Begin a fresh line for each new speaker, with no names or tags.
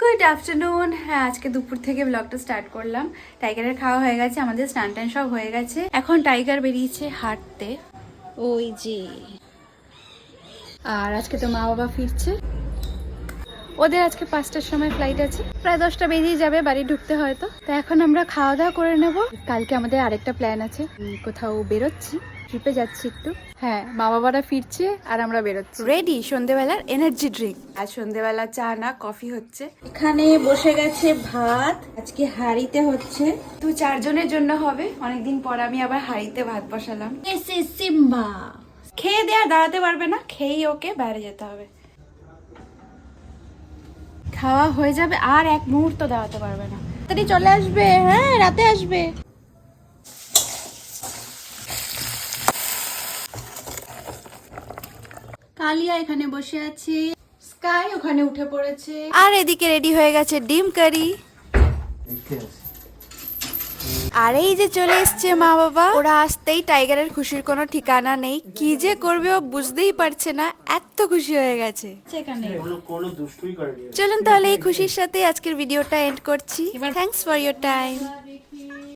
Good afternoon. হ্যাঁ, আজকে দুপুর থেকে ব্লগটা স্টার্ট করলাম। টাইগারের খাওয়া হয়ে গেছে, আমাদের স্নান টান সব হয়ে গেছে। এখন টাইগার বেরিয়েছে হাঁটতে, ওই যে। আর আজকে তো মা বাবা ফিরছে, ওদের আজকে 5টার সময় ফ্লাইট আছে, প্রায় 10টা বেরিয়ে যাবে বাড়ি ঢুকতে হয়তো। তো এখন আমরা খাওয়া দাওয়া করে নেব। কালকে আমাদের আরেকটা প্ল্যান আছে, কোথাও বেরোচ্ছি, ট্রিপে যাচ্ছি একটু। হ্যাঁ, মা বাবারা ফিরছে আর আমরা বেরোচ্ছি। রেডি সন্ধেবেলার এনার্জি ড্রিঙ্ক। আজ সন্ধেবেলা চা না কফি হচ্ছে। এখানে বসে গেছে ভাত, আজকে হাঁড়িতে হচ্ছে, 2-4 জনের জন্য হবে। অনেকদিন পর আমি আবার হাঁড়িতে ভাত বসালাম। সিম্বা খেয়ে দেয়া দাঁড়াতে পারবে না, খেয়েই ওকে বাইরে যেতে হবে। খাওয়া হয়ে যাবে আর এক মুহূর্ত দাঁড়াতে পারবে না, তাড়াতাড়ি চলে আসবে। হ্যাঁ, রাতে আসবে। কালিয়া এখানে বসে আছে, স্কাই ওখানে উঠে পড়েছে, আর এদিকে রেডি হয়ে গেছে ডিম কারি। আর এই যে চলে এসছে মা বাবা। ওরা আসতেই টাইগারের খুশির কোনো ঠিকানা নেই, কি যে করবে ও বুঝতেই পারছে না, এত খুশি হয়ে গেছে। চলুন তাহলে এই খুশির সাথে আজকের ভিডিওটা এন্ড করছি। Thanks for your time.